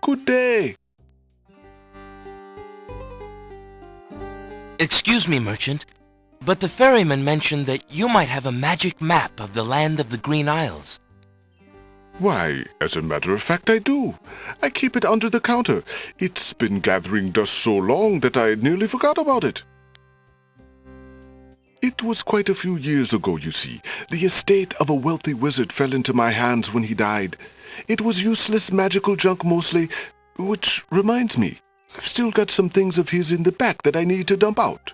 good day. Excuse me, merchant, but the ferryman mentioned that you might have a magic map of the land of the Green Isles. Why, as a matter of fact, I do. I keep it under the counter. It's been gathering dust so long that I nearly forgot about it. It was quite a few years ago, you see. The estate of a wealthy wizard fell into my hands when he died. It was useless magical junk mostly, which reminds me, I've still got some things of his in the back that I need to dump out.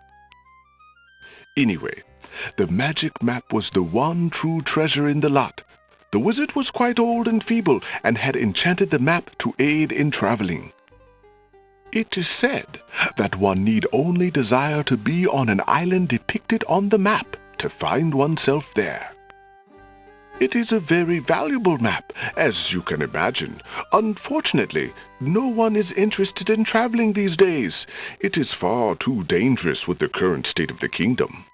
Anyway, the magic map was the one true treasure in the lot. The wizard was quite old and feeble and had enchanted the map to aid in traveling. It is said that one need only desire to be on an island depicted on the map to find oneself there. It is a very valuable map, as you can imagine. Unfortunately, no one is interested in traveling these days. It is far too dangerous with the current state of the kingdom.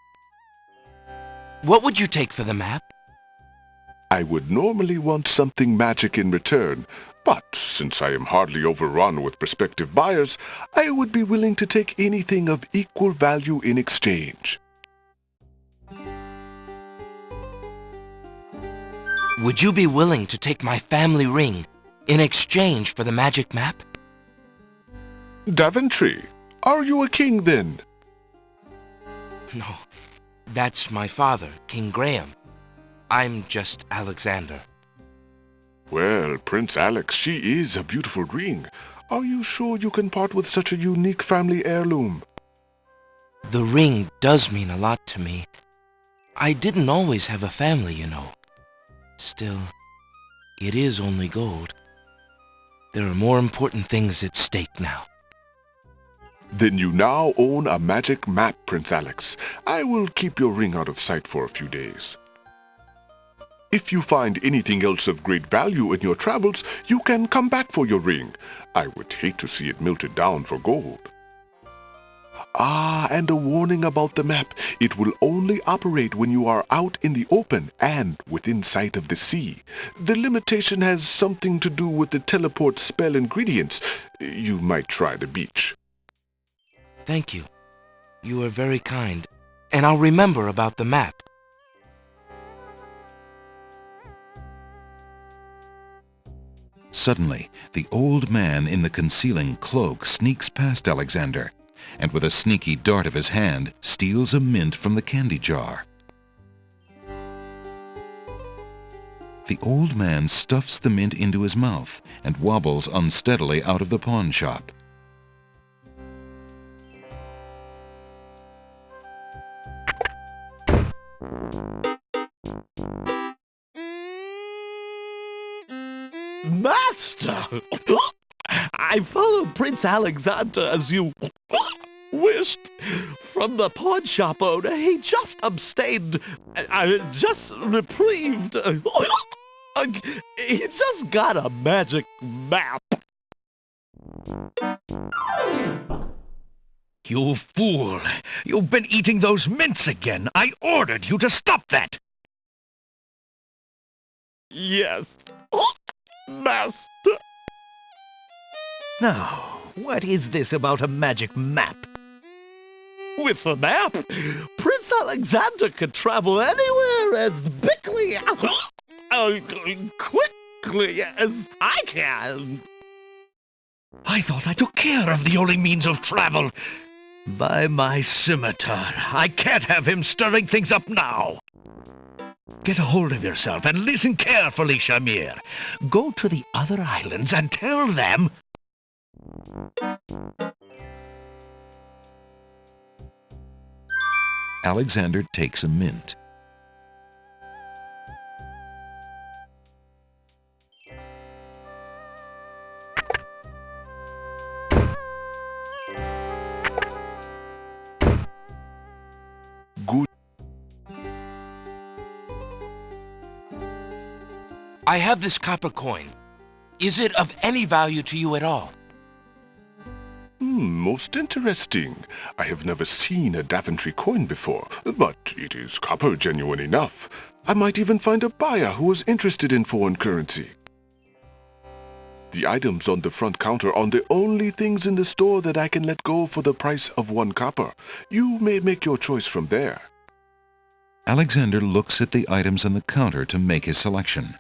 What would you take for the map? I would normally want something magic in return, but since I am hardly overrun with prospective buyers, I would be willing to take anything of equal value in exchange. Would you be willing to take my family ring in exchange for the magic map? Daventry, are you a king then? No, that's my father, King Graham. I'm just Alexander. Well, Prince Alex, she is a beautiful ring. Are you sure you can part with such a unique family heirloom? The ring does mean a lot to me. I didn't always have a family, you know. Still, it is only gold. There are more important things at stake now. Then you now own a magic map, Prince Alex. I will keep your ring out of sight for a few days. If you find anything else of great value in your travels, you can come back for your ring. I would hate to see it melted down for gold. Ah, and a warning about the map. It will only operate when you are out in the open and within sight of the sea. The limitation has something to do with the teleport spell ingredients. You might try the beach. Thank you. You are very kind, and I'll remember about the map. Suddenly, the old man in the concealing cloak sneaks past Alexander, and with a sneaky dart of his hand, steals a mint from the candy jar. The old man stuffs the mint into his mouth and wobbles unsteadily out of the pawn shop. Master! I followed Prince Alexander as you wished. From the pawn shop owner, he just abstained, just reprieved. He just got a magic map. You fool! You've been eating those mints again! I ordered you to stop that! Yes, Master. Now, what is this about a magic map? With the map, Prince Alexander could travel anywhere as quickly, quickly as I can. I thought I took care of the only means of travel. By my scimitar, I can't have him stirring things up now. Get a hold of yourself and listen carefully, Shamir. Go to the other islands and tell them... Alexander takes a mint. Good. I have this copper coin. Is it of any value to you at all? Most interesting. I have never seen a Daventry coin before, but it is copper genuine enough. I might even find a buyer who is interested in foreign currency. The items on the front counter are the only things in the store that I can let go for the price of 1 copper. You may make your choice from there. Alexander looks at the items on the counter to make his selection.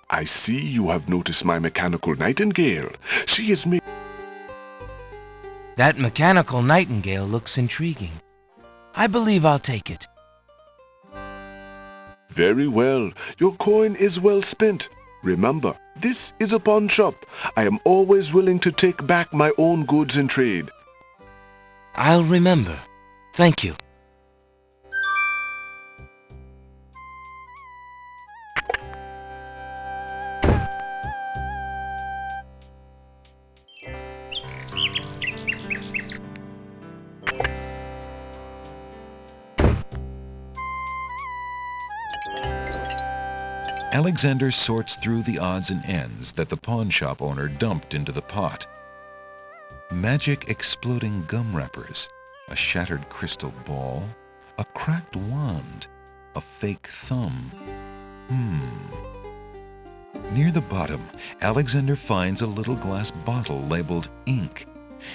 I see you have noticed my mechanical nightingale. She is made... That mechanical nightingale looks intriguing. I believe I'll take it. Very well. Your coin is well spent. Remember, this is a pawn shop. I am always willing to take back my own goods in trade. I'll remember. Thank you. Alexander sorts through the odds and ends that the pawn shop owner dumped into the pot. Magic exploding gum wrappers, a shattered crystal ball, a cracked wand, a fake thumb. Near the bottom, Alexander finds a little glass bottle labeled ink.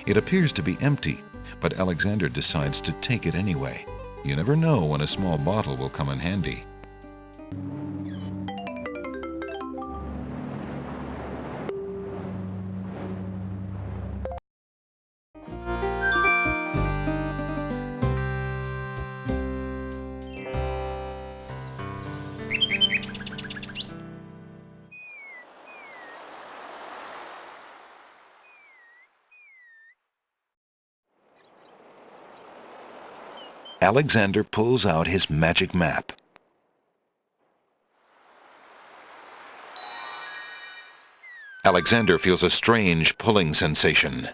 It appears to be empty, but Alexander decides to take it anyway. You never know when a small bottle will come in handy. Alexander pulls out his magic map. Alexander feels a strange pulling sensation.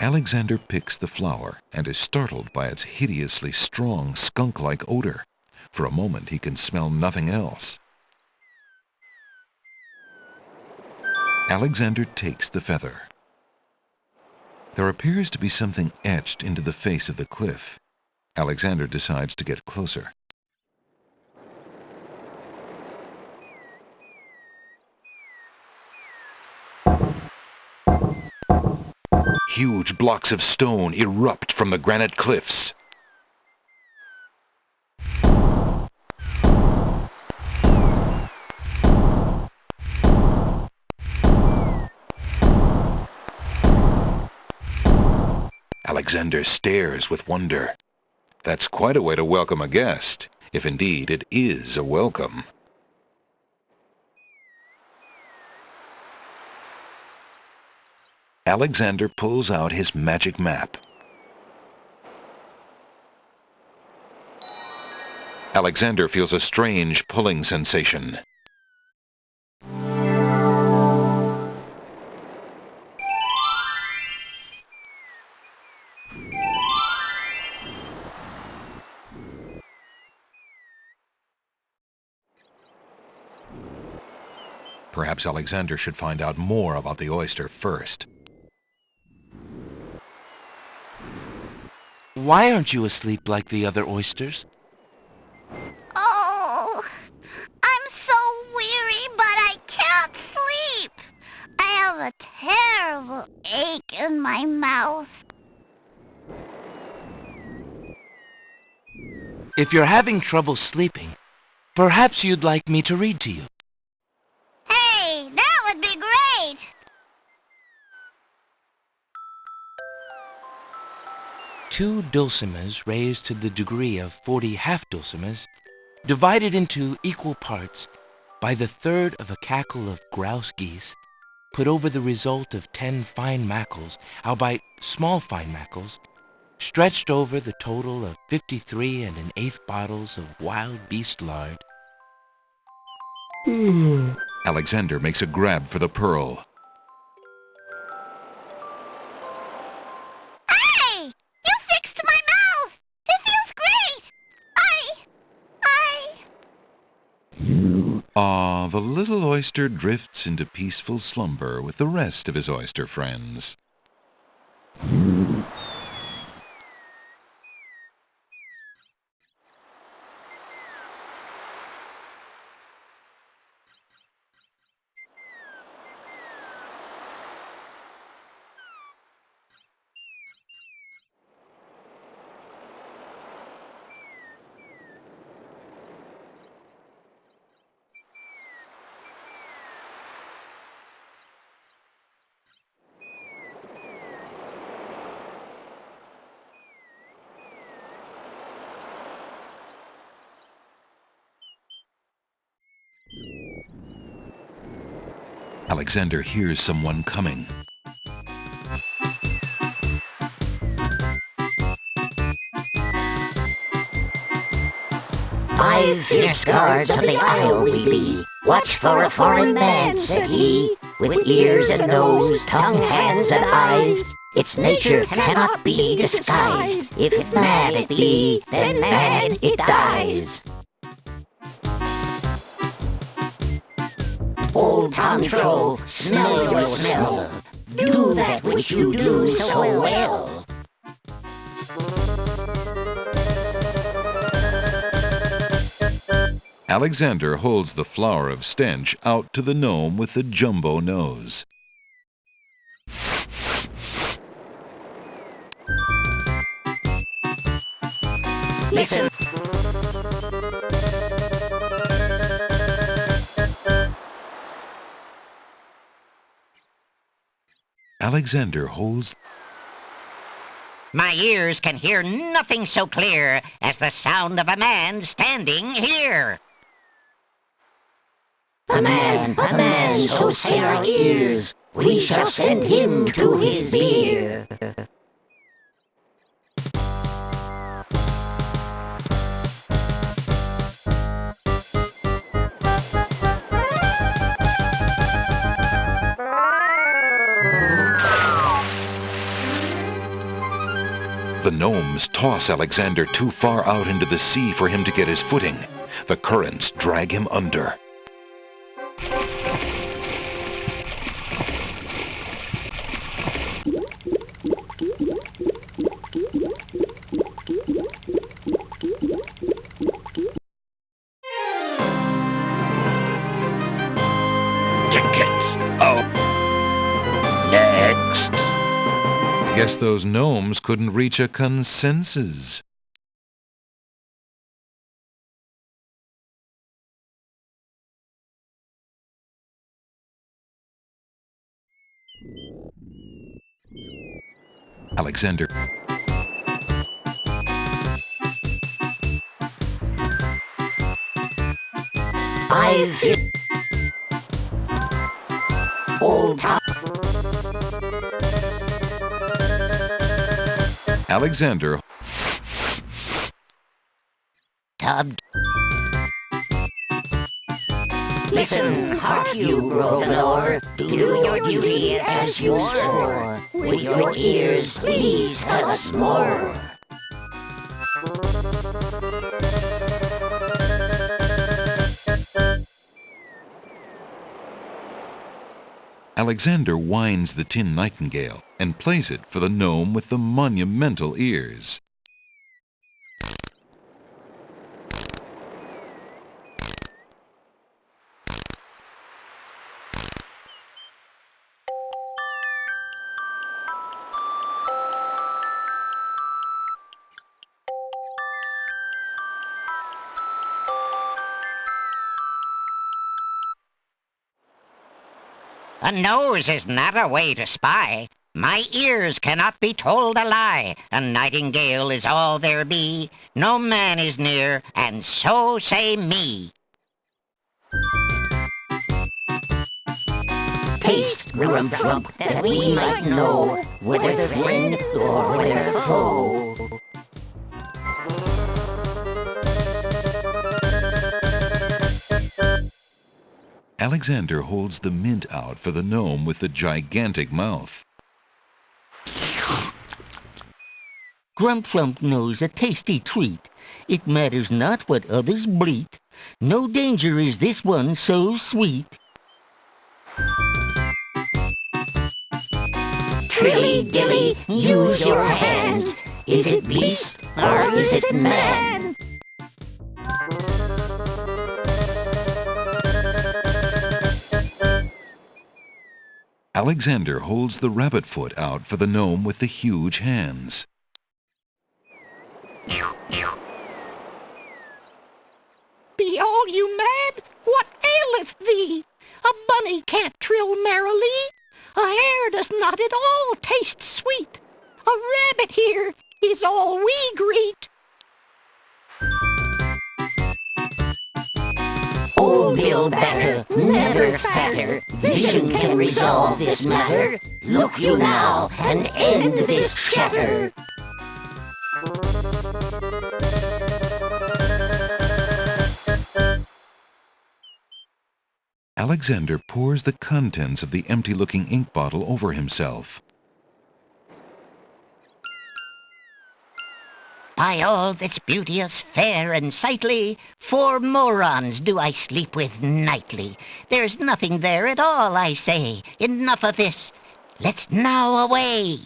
Alexander picks the flower and is startled by its hideously strong skunk-like odor. For a moment he can smell nothing else. Alexander takes the feather. There appears to be something etched into the face of the cliff. Alexander decides to get closer. Huge blocks of stone erupt from the granite cliffs. Alexander stares with wonder. That's quite a way to welcome a guest, if indeed it is a welcome. Alexander pulls out his magic map. Alexander feels a strange pulling sensation. Perhaps Alexander should find out more about the oyster first. Why aren't you asleep like the other oysters? Oh, I'm so weary, but I can't sleep. I have a terrible ache in my mouth. If you're having trouble sleeping, perhaps you'd like me to read to you. Hey, that would be great. Two dulcimers raised to the degree of 40 half-dulcimers, divided into equal parts by the third of a cackle of grouse geese, put over the result of 10 fine mackles, albeit small fine mackles, stretched over the total of 53 1/8 bottles of wild beast lard. Alexander makes a grab for the pearl. Hey, you fixed my mouth. It feels great. Ah, the little oyster drifts into peaceful slumber with the rest of his oyster friends. Alexander hears someone coming. "5 fierce guards of the isle we be. Watch for a foreign man," said he, "with ears and nose, tongue, hands, and eyes. Its nature cannot be disguised. If mad it be, then mad it dies." Old Tom Troll, smell your smell. Do that which you do so well. Alexander holds the flower of stench out to the gnome with the jumbo nose. Listen. Alexander holds... My ears can hear nothing so clear as the sound of a man standing here. A man, so say our ears. We shall send him to his beer. The gnomes toss Alexander too far out into the sea for him to get his footing. The currents drag him under. Tickets! Oh. Next! Guess those gnomes couldn't reach a consensus. Alexander. Old Tom. Alexander. Tubbed. Listen, hark you, Grovelor. Do your duty as you swore. With your ears, please tell us more. Alexander winds the tin nightingale and plays it for the gnome with the monumental ears. A nose is not a way to spy. My ears cannot be told a lie. A nightingale is all there be. No man is near, and so say me. Taste, Grump, that we might know whether friend or whether foe. Alexander holds the mint out for the gnome with the gigantic mouth. Grump knows a tasty treat. It matters not what others bleat. No danger is this one so sweet. Trilly-dilly, use your hands. Is it beast or is it man? Alexander holds the rabbit foot out for the gnome with the huge hands. Be all you mad? What aileth thee? A bunny can't trill merrily. A hare does not at all taste sweet. A rabbit here is all we greet. Old Bill Batter, never fatter. Vision can resolve this matter. Look you now and end this chatter. Alexander pours the contents of the empty-looking ink bottle over himself. By all that's beauteous, fair, and sightly, 4 morons do I sleep with nightly. There's nothing there at all, I say. Enough of this. Let's now away.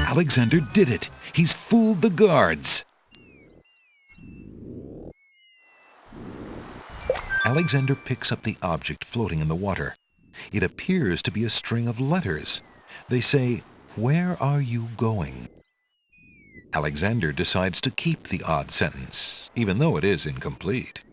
Alexander did it! He's fooled the guards! Alexander picks up the object floating in the water. It appears to be a string of letters. They say, "Where are you going?" Alexander decides to keep the odd sentence, even though it is incomplete.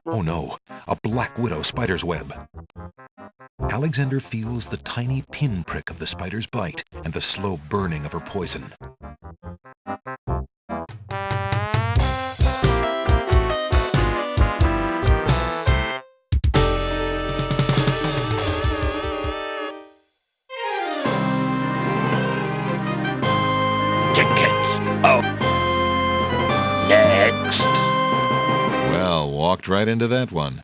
Oh no, a black widow spider's web. Alexander feels the tiny pinprick of the spider's bite and the slow burning of her poison. Tickets. Oh. Next. Well, walked right into that one.